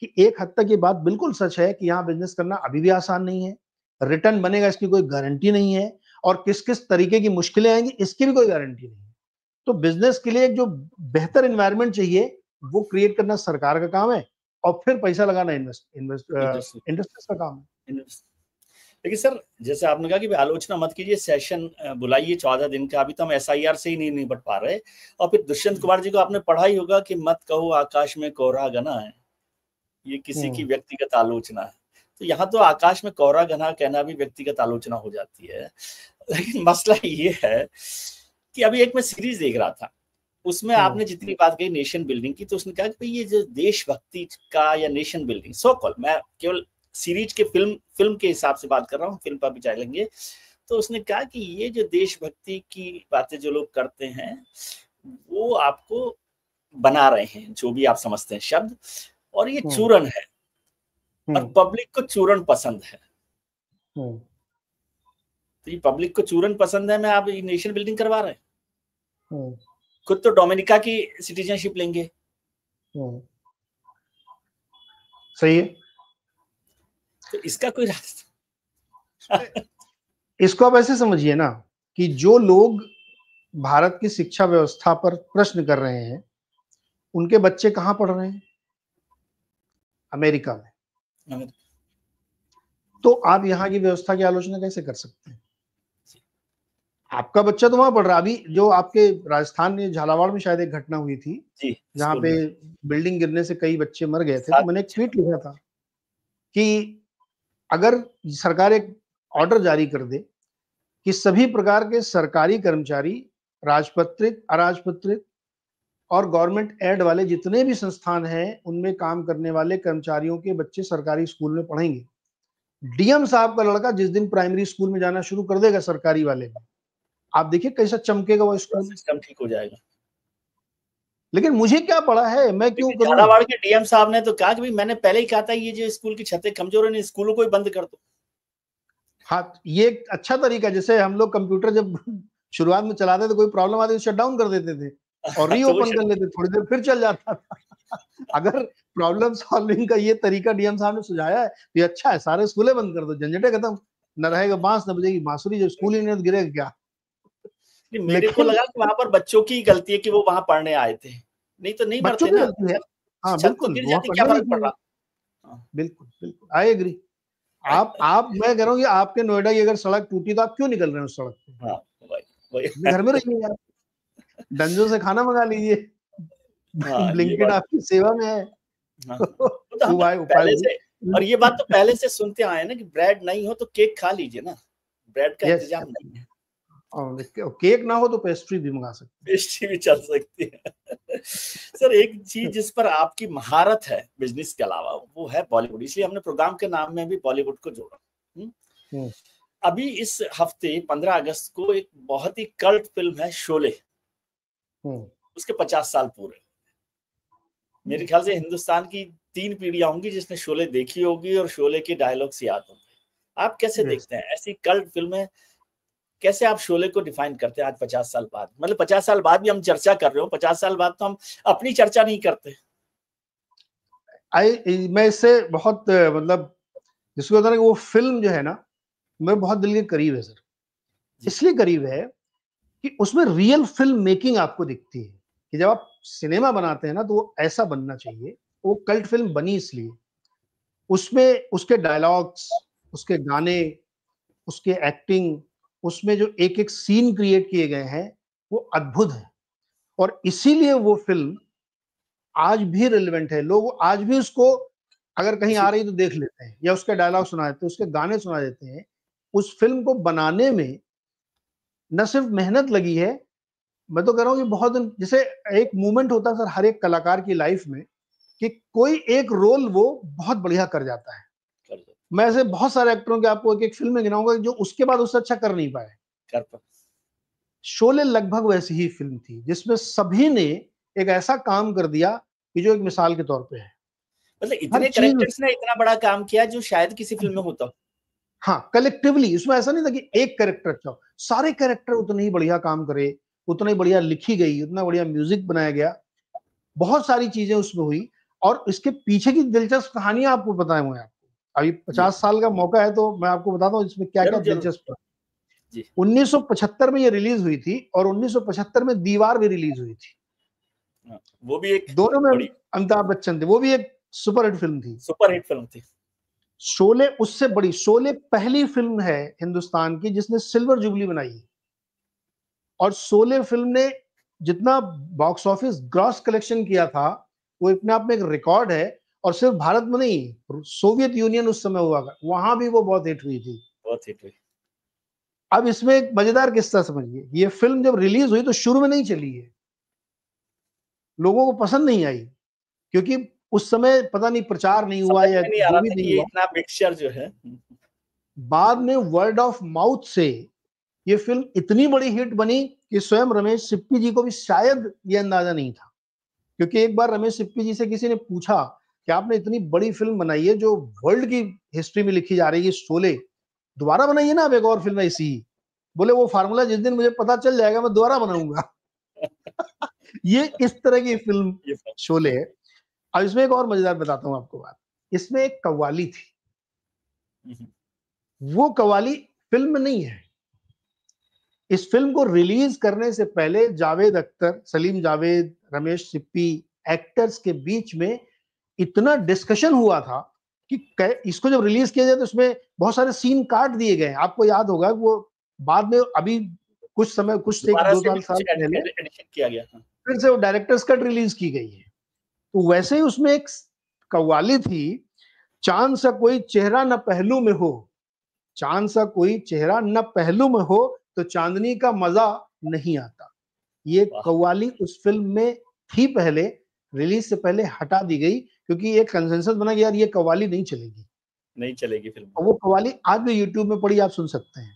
कि एक हद तक ये बात बिल्कुल सच है कि यहाँ बिजनेस करना अभी भी आसान नहीं है। रिटर्न बनेगा इसकी कोई गारंटी नहीं है, और किस किस तरीके की मुश्किलें आएंगी इसकी भी कोई गारंटी नहीं है। तो बिजनेस के लिए एक जो बेहतर एनवायरनमेंट चाहिए, वो क्रिएट करना सरकार का काम है, और फिर पैसा लगाना इंडस्ट्रीज का काम है। लेकिन सर, जैसे आपने कहा कि आलोचना मत कीजिए, सेशन बुलाइए 14 दिन का, अभी तो हम एसआईआर से ही नहीं निपट पा रहे। और फिर दुष्यंत कुमार जी को आपने पढ़ा ही होगा कि मत कहो आकाश में कोहरा घना है, ये किसी की व्यक्तिगत आलोचना है। तो यहाँ तो आकाश में कोहरा घना कहना भी व्यक्तिगत आलोचना हो जाती है। लेकिन मसला ये है कि अभी एक मैं सीरीज देख रहा था, उसमें आपने जितनी बात कही नेशन बिल्डिंग की, तो उसने कहा कि ये जो देशभक्ति का या नेशन बिल्डिंग सो कॉल, मैं केवल सीरीज के फिल्म के हिसाब से बात कर रहा हूँ, फिल्म पर भी जाएंगे। तो उसने कहा कि ये जो देशभक्ति की बातें जो लोग करते हैं वो आपको बना रहे हैं, जो भी आप समझते हैं शब्द, और ये चूरन है, और पब्लिक को चूरन पसंद है। तो ये पब्लिक को चूरन पसंद है, मैं आप नेशन बिल्डिंग करवा रहे हैं। खुद तो डोमिनिका की सिटीजनशिप लेंगे। सही है। तो इसका कोई रास्ता इसको आप ऐसे समझिए ना कि जो लोग भारत की शिक्षा व्यवस्था पर प्रश्न कर रहे हैं, उनके बच्चे कहाँ पढ़ रहे हैं? अमेरिका में। तो आप यहाँ की व्यवस्था की आलोचना कैसे कर सकते हैं? आपका बच्चा तो वहां पढ़ रहा है। अभी जो आपके राजस्थान में झालावाड़ में शायद एक घटना हुई थी, जहाँ पे बिल्डिंग गिरने से कई बच्चे मर गए थे, तो मैंने एक ट्वीट लिखा था कि अगर सरकार एक ऑर्डर जारी कर दे कि सभी प्रकार के सरकारी कर्मचारी, राजपत्रित, अराजपत्रित और गवर्नमेंट एड वाले जितने भी संस्थान हैं, उनमें काम करने वाले कर्मचारियों के बच्चे सरकारी स्कूल में पढ़ेंगे। डीएम साहब का लड़का जिस दिन प्राइमरी स्कूल में जाना शुरू कर देगा सरकारी वाले में, आप देखिए कैसा चमकेगा वो स्कूल, सिस्टम ठीक हो जाएगा। लेकिन मुझे क्या पड़ा है, मैं क्यों करूं? झालावाड़ के डीएम साहब ने तो कहा कि मैंने पहले ही कहा था ये जो स्कूल की छतें कमजोर है, स्कूलों को ही बंद कर दो। हाँ, ये एक अच्छा तरीका, जैसे हम लोग कंप्यूटर जब शुरुआत में चलाते थे, कोई प्रॉब्लम आती तो शट डाउन कर देते थे और रीओपन कर लेते, थोड़ी देर फिर चल जाता था। अगर प्रॉब्लम सॉल्विंग का ये तरीका डीएम साहब ने सुझाया है तो ये अच्छा है, सारे स्कूलें बंद कर दो, झंझटे खत्म, न रहेगा बांस न बजेगी बांसुरी, जब स्कूल ही नहीं गिरेगा क्या। मेरे को लगा कि वहां पर बच्चों की गलती है कि वो वहां पढ़ने आए थे, नहीं तो नहीं मरते ना। हाँ छत तो बिल्कुल, गिर जाती, क्या फर्क पड़ रहा। बिल्कुल बिल्कुल, आई एग्री। आप मैं कह रहा हूँ कि आपके नोएडा की अगर सड़क टूटी तो आप क्यों निकल रहे हैं उस सड़क पे? हाँ, वही घर में रहिए यार, डंजो से खाना मंगा लीजिए, ब्लिंकिट आपकी सेवा में है। तो पहले से, और ये बात तो पहले से सुनते आए ना कि ब्रेड नहीं हो तो केक खा लीजिए ना, ब्रेड का इंतजाम नहीं है। और केक ना हो तो पेस्ट्री भी मंगा सकते हैं, पेस्ट्री भी चल सकती है। सर, एक चीज जिस पर आपकी महारत है बिजनेस के अलावा, वो है बॉलीवुड, इसलिए हमने प्रोग्राम के नाम में भी बॉलीवुड को जोड़ा। अभी इस हफ्ते 15 अगस्त को एक बहुत ही कल्ट फिल्म है शोले, उसके 50 साल पूरे। मेरे ख्याल से हिंदुस्तान की 3 पीढ़ियां होंगी जिसने शोले देखी होगी और शोले के डायलॉग्स याद होंगे। आप कैसे देखते हैं ऐसी कल्ट फिल्में? कैसे आप शोले को डिफाइन करते हैं आज 50 साल बाद? मतलब 50 साल बाद भी हम चर्चा कर रहे हो, 50 साल बाद तो हम अपनी चर्चा नहीं करते। मैं इससे बहुत मतलब जिसको होता है कि वो फिल्म जो है ना, मेरे बहुत दिल के करीब है सर। इसलिए करीब है कि उसमें रियल फिल्म मेकिंग आपको दिखती है कि जब आप सिनेमा बनाते हैं ना तो वो ऐसा बनना चाहिए। वो कल्ट फिल्म बनी इसलिए, उसमें उसके डायलॉग्स, उसके गाने, उसके एक्टिंग, उसमें जो एक एक सीन क्रिएट किए गए हैं वो अद्भुत है, और इसीलिए वो फिल्म आज भी रिलेवेंट है। लोग आज भी उसको अगर कहीं आ रही तो देख लेते हैं, या उसके डायलॉग सुना देते हैं, उसके गाने सुना देते हैं। उस फिल्म को बनाने में न सिर्फ मेहनत लगी है, मैं तो कह रहा हूँ कि बहुत, जैसे एक मूवमेंट होता है सर हर एक कलाकार की लाइफ में कि कोई एक रोल वो बहुत बढ़िया कर जाता है। मैं ऐसे बहुत सारे एक्टरों के आपको एक एक फिल्म में गिनाऊंगा जो उसके बाद उससे अच्छा कर नहीं पाए। शोले लगभग वैसी ही फिल्म थी जिसमें सभी ने एक ऐसा काम कर दिया कि जो एक मिसाल के तौर पे है। मतलब इतने कैरेक्टर्स ने इतना बड़ा काम किया जो शायद किसी फिल्म में होता। हाँ, कलेक्टिवली, उसमें ऐसा नहीं था कि एक कैरेक्टर अच्छा, सारे कैरेक्टर उतने ही बढ़िया काम करे, उतना ही बढ़िया लिखी गई, उतना बढ़िया म्यूजिक बनाया गया, बहुत सारी चीजें उसमें हुई। और इसके पीछे की दिलचस्प कहानियां आपको बताऊं मैं आपको। अभी 50 साल का मौका है तो मैं आपको बताता हूँ इसमें क्या क्या दिलचस्प है। 1975 में ये रिलीज हुई थी और 1975 में दीवार भी रिलीज हुई थी। वो भी एक, दोनों में अमिताभ बच्चन थे, वो भी एक सुपरहिट फिल्म थी। सुपरहिट फिल्म थी। शोले उससे बड़ी, शोले पहली फिल्म है हिंदुस्तान की जिसने सिल्वर जुबली बनाई, और शोले फिल्म ने जितना बॉक्स ऑफिस ग्रॉस कलेक्शन किया था वो अपने आप में एक रिकॉर्ड है। और सिर्फ भारत में नहीं, सोवियत यूनियन उस समय हुआ, वहां भी वो बहुत हिट हुई थी, बहुत हिट हुई। अब इसमें एक मजेदार किस्सा समझिए, ये फिल्म जब रिलीज हुई तो शुरू में नहीं चली है, लोगों को पसंद नहीं आई, क्योंकि उस समय पता नहीं प्रचार नहीं हुआ या जो भी नहीं हुआ। इतना मिक्सचर जो है, बाद में वर्ड ऑफ माउथ से ये फिल्म इतनी बड़ी हिट बनी कि स्वयं रमेश सिप्पी जी को भी शायद ये अंदाजा नहीं था। क्योंकि एक बार रमेश सिप्पी जी से किसी ने पूछा कि आपने इतनी बड़ी फिल्म बनाई है जो वर्ल्ड की हिस्ट्री में लिखी जा रही है, शोले, दोबारा बनाइए ना आप एक और फिल्म ऐसी। बोले वो फार्मूला जिस दिन मुझे पता चल जाएगा मैं दोबारा बनाऊंगा। ये इस तरह की फिल्म शोले है। अब इसमें एक और मजेदार बताता हूँ आपको बात। इसमें एक कव्वाली थी, वो कव्वाली फिल्म नहीं है। इस फिल्म को रिलीज करने से पहले जावेद अख्तर, सलीम जावेद, रमेश सिप्पी, एक्टर्स के बीच में इतना डिस्कशन हुआ था कि इसको जब रिलीज किया जाए तो उसमें बहुत सारे सीन काट दिए गए। आपको याद होगा वो बाद में अभी कुछ समय, कुछ एक दो साल पहले एडिशन किया गया था, फिर से वो डायरेक्टर्स कट रिलीज की गई है। तो वैसे ही उसमें एक कव्वाली थी, चांद सा कोई चेहरा न पहलू में हो, चांद सा कोई चेहरा न पहलू में हो तो चांदनी का मजा नहीं आता। ये कव्वाली उस फिल्म में थी, पहले रिलीज से पहले हटा दी गई क्योंकि एक कंसेंसस बना कि यार ये कव्वाली नहीं चलेगी, नहीं चलेगी फिल्म। वो कव्वाली आज भी यूट्यूब में पड़ी, आप सुन सकते हैं।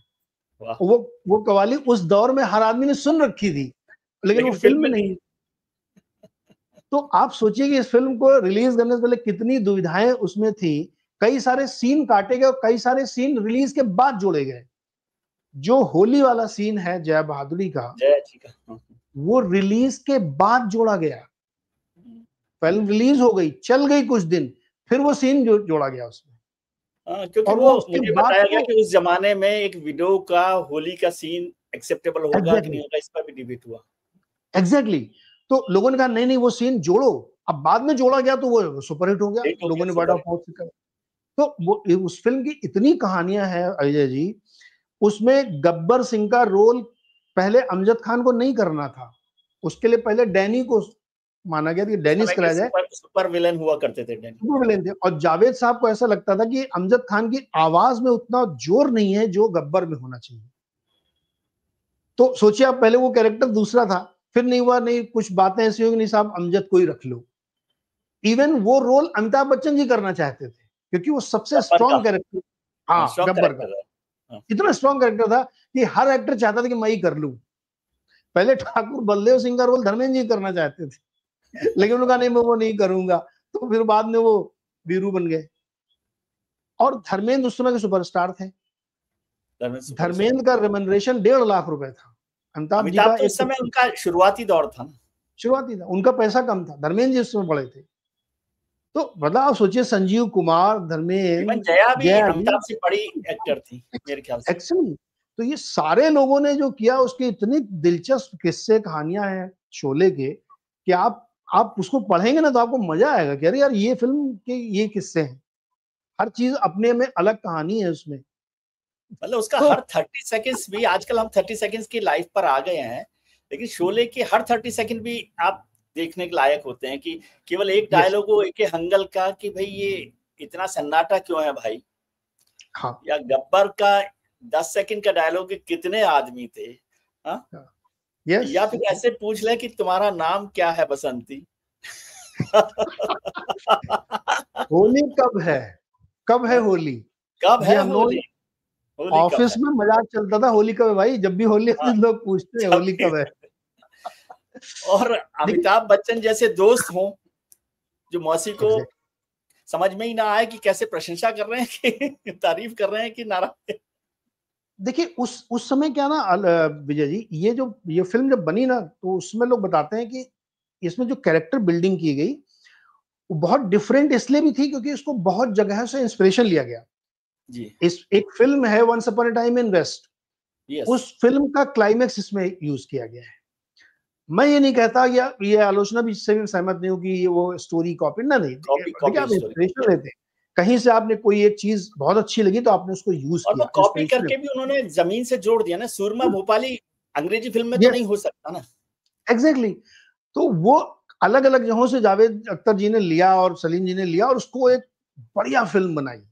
वो कव्वाली उस दौर में हर आदमी ने सुन रखी थी, लेकिन वो फिल्म में नहीं। तो आप सोचिए कि इस फिल्म को रिलीज करने से पहले कितनी दुविधाएं उसमें थी। कई सारे सीन काटे गए और कई सारे सीन रिलीज के बाद जोड़े गए। जो होली वाला सीन है जया बहादुरी का, वो रिलीज के बाद जोड़ा गया। फिल्म रिलीज हो गई, चल गई कुछ दिन, फिर वो सीन जोड़ा गया उसमें। क्योंकि वो मुझे बताया गया कि उस जमाने में एक वीडियो का होली का सीन एक्सेप्टेबल होगा कि नहीं होगा, इस पर भी डिबेट हुआ। एग्जैक्टली। तो लोगों ने कहा नहीं नहीं वो सीन जोड़ो। अब बाद में जोड़ा गया तो वो सुपरहिट हो गया, लोगों ने वर्ड ऑफ माउथ से कहा। तो वो उस फिल्म की इतनी कहानियां हैं अजय जी। उसमें गब्बर सिंह का रोल पहले अमजद खान को नहीं करना था, उसके लिए पहले डैनी को माना गया कि डेनिस कराया जाए। सुपर विलेन हुआ करते थे डैनी, सुपर विलेन थे। और जावेद साहब को ऐसा लगता था कि अमजद खान की आवाज में उतना जोर नहीं है जो गब्बर में होना चाहिए। तो सोचिए आप, पहले वो कैरेक्टर दूसरा था, फिर नहीं हुआ, नहीं कुछ बातें ऐसी होगी, नहीं साहब अमजद को ही रख लो। इवन वो रोल अमिताभ बच्चन जी करना चाहते थे क्योंकि वो सबसे स्ट्रॉन्ग कैरेक्टर, हाँ गब्बर का इतना स्ट्रॉन्ग कैरेक्टर था कि हर एक्टर चाहता था कि मैं ही कर लूं। पहले ठाकुर बलदेव सिंह का रोल धर्मेंद्र जी करना चाहते थे, लेकिन उन्होंने कहा नहीं मैं वो नहीं करूंगा। तो फिर बाद में वो वीरू बन गए। और धर्मेंद्र उस समय के सुपरस्टार थे। धर्मेंद्र का रेम्यूनरेशन 1.5 लाख रुपए था। अमिताभ जी का उस समय उनका शुरुआती दौर था ना, शुरुआती था, उनका पैसा कम था, धर्मेंद्र जी उस समय बड़े थे। तो मतलब आप सोचिए, संजीव कुमार, धर्मेंद्र, जया भी अमिताभ से बड़ी एक्टर थी मेरे ख्याल से। एक्चुअली तो ये सारे लोगों ने जो किया, उसके इतनी दिलचस्प किस्से कहानियां हैं शोले के कि आप उसको पढ़ेंगे ना तो आपको मजा आएगा कि अरे यार ये फिल्म के ये किस्से हैं। हर चीज अपने में अलग कहानी है उसमें। मतलब उसका तो, हर 30 सेकंड्स भी, आजकल हम 30 सेकंड्स की लाइफ पर आ गए हैं, लेकिन शोले के हर 30 सेकंड भी आप देखने के लायक होते हैं कि केवल एक डायलॉग हो एक हंगल का कि भाई ये इतना सन्नाटा क्यों है भाई। हाँ। या गब्बर का 10 सेकंड का डायलॉग कितने आदमी थे। हाँ yes. या फिर ऐसे पूछ ले कि तुम्हारा नाम क्या है बसंती। होली कब है होली, कब है होली, ऑफिस में मजाक चलता था होली कब है भाई, जब भी होली लोग पूछते हैं होली कब है। और अमिताभ बच्चन जैसे दोस्त हों जो मौसी को समझ में ही ना आए कि कैसे प्रशंसा कर रहे हैं कि तारीफ कर रहे हैं कि नाराज। देखिए उस समय क्या ना विजय जी, ये फिल्म जब बनी ना तो उसमें लोग बताते हैं कि इसमें जो कैरेक्टर बिल्डिंग की गई वो बहुत डिफरेंट इसलिए भी थी क्योंकि इसको बहुत जगह से इंस्पिरेशन लिया गया जी। इस एक फिल्म है once upon a time in west, उस फिल्म का क्लाइमेक्स इसमें यूज किया गया है। मैं ये नहीं कहता या ये आलोचना भी इससे भी सहमत नहीं हूँ कि ये वो स्टोरी कॉपी ना, नहीं देखिए आप इंस्पिरेशन लेते हैं, कहीं से आपने कोई एक चीज बहुत अच्छी लगी तो आपने उसको यूज किया। कॉपी करके भी उन्होंने जमीन से जोड़ दिया ना। सूरमा भोपाली अंग्रेजी फिल्म में तो नहीं हो सकता ना। एग्जैक्टली। तो वो अलग अलग जगहों से जावेद अख्तर जी ने लिया और सलीम जी ने लिया और उसको एक बढ़िया फिल्म बनाई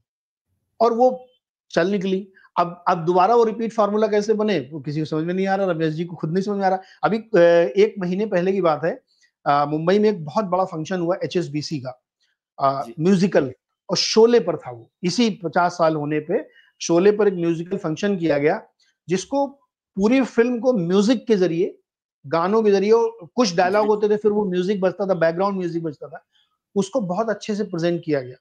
और वो चल निकली। अब दोबारा वो रिपीट फार्मूला कैसे बने वो किसी को समझ में नहीं आ रहा, रमेश जी को खुद नहीं समझ में आ रहा। अभी 1 महीने पहले की बात है, मुंबई में एक बहुत बड़ा फंक्शन हुआ HSBC का म्यूजिकल, और शोले पर था वो। इसी 50 साल होने पे शोले पर एक म्यूजिकल फंक्शन किया गया जिसको पूरी फिल्म को म्यूजिक के जरिए, गानों के जरिए, कुछ डायलॉग होते थे फिर वो म्यूजिक बजता था, बैकग्राउंड म्यूजिक बजता था, उसको बहुत अच्छे से प्रेजेंट किया गया।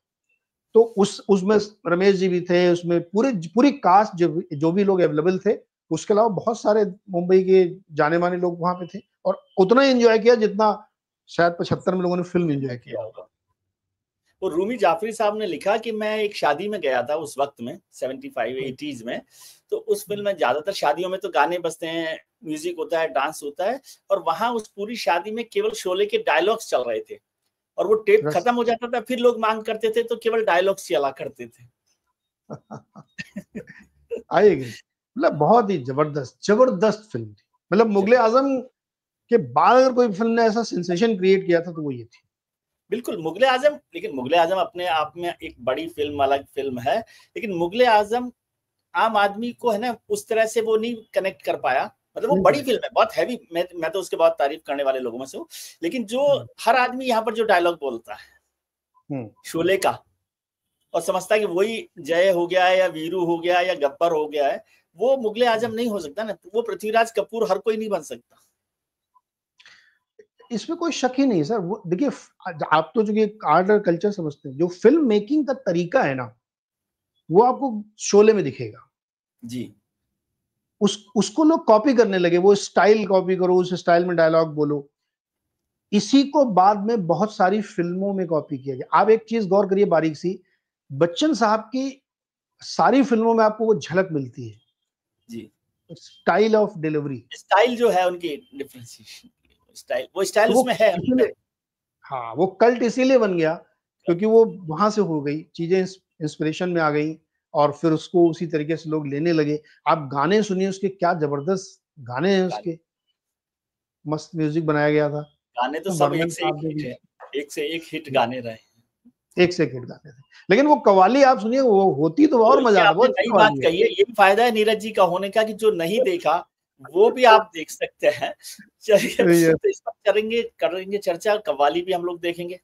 तो उसमें रमेश जी भी थे, उसमें पूरी कास्ट जो भी लोग अवेलेबल थे, उसके अलावा बहुत सारे मुंबई के जाने माने लोग वहां पे थे और उतना एंजॉय किया जितना शायद 75 में लोगों ने फिल्म एंजॉय किया होगा। वो रूमी जाफरी साहब ने लिखा कि मैं एक शादी में गया था उस वक्त में 75 80s में, तो उस फिल्म में ज्यादातर शादियों में तो गाने बजते हैं, म्यूजिक होता है, डांस होता है, और वहां उस पूरी शादी में केवल शोले के डायलॉग्स चल रहे थे, और वो टेप खत्म हो जाता था, फिर लोग मांग करते थे तो केवल डायलॉग्स चला करते थे। आई एग्री, मतलब बहुत ही जबरदस्त फिल्म थी। मतलब मुगले आजम के बाद अगर कोई फिल्म ने ऐसा सेंसेशन क्रिएट किया था तो वो ये थी। बिल्कुल मुगले आजम, लेकिन मुगले आजम अपने आप में एक बड़ी फिल्म, अलग फिल्म है, लेकिन मुगले आजम आम आदमी को है ना उस तरह से वो नहीं कनेक्ट कर पाया। मतलब वो बड़ी फिल्म है, बहुत हैवी, मैं तो उसके बहुत तारीफ करने वाले लोगों में से हूँ, लेकिन जो हर आदमी यहाँ पर जो डायलॉग बोलता है शोले का और समझता है कि वही जय हो गया है या वीरू हो गया या गब्बर हो गया है, वो मुगले आजम नहीं हो सकता ना, वो पृथ्वीराज कपूर हर कोई नहीं बन सकता। इसमें कोई शक ही नहीं सर। वो देखिए, आप तो जो आर्ट और कल्चर समझते हैं, जो फिल्म मेकिंग का तरीका है ना, वो आपको शोले में दिखेगा जी। उसको लोग कॉपी करने लगे, वो स्टाइल कॉपी करो, उस स्टाइल में डायलॉग बोलो। इसी को बाद में बहुत सारी फिल्मों में कॉपी किया गया। आप एक चीज गौर करिए बारीक सी, बच्चन साहब की सारी फिल्मों में आपको वो झलक मिलती है जी, स्टाइल ऑफ डिलीवरी, स्टाइल जो है उनकी डिफरेंशिएशन स्टाइल, वो स्टाइल तो उसमें है। हाँ, वो कल्ट इसीलिए बन गया क्योंकि वो वहां से हो गई चीजें, इंस्पिरेशन में आ गई और फिर उसको उसी तरीके से लोग लेने लगे। आप गाने सुनिए उसके, क्या जबरदस्त गाने हैं उसके, मस्त म्यूजिक बनाया गया था। गाने तो सब बर्मन एक से एक साहब ने हिट भी है, एक से एक हिट गाने रहे, एक से एक हिट गाने थे। लेकिन वो कव्वाली आप सुनिए, वो होती तो और मजा आता, आपने बहुत अच्छी नई बात कव्वाली है। कही है, ये फायदा है नीरज जी का होने का कि जो नहीं देखा वो भी आप देख सकते हैं। चलिए, तो इस पर करेंगे चर्चा, कव्वाली भी हम लोग देखेंगे,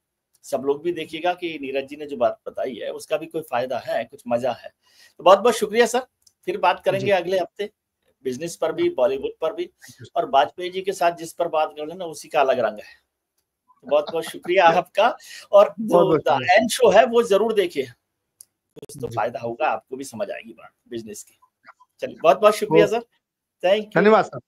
सब लोग भी देखिएगा कि नीरज जी ने जो बात बताई है उसका भी कोई फायदा है, कुछ मजा है। तो बहुत बहुत शुक्रिया सर, फिर बात करेंगे अगले हफ्ते, बिजनेस पर भी, बॉलीवुड पर भी, और वाजपेयी जी के साथ जिस पर बात कर लेना उसी का अलग रंग है। तो बहुत बहुत शुक्रिया आपका, और जो द एंड शो है वो जरूर देखिए, कुछ तो फायदा होगा, आपको भी समझ आएगी बात बिजनेस की। चलिए, बहुत बहुत शुक्रिया सर, थैंक यू। धन्यवाद सर।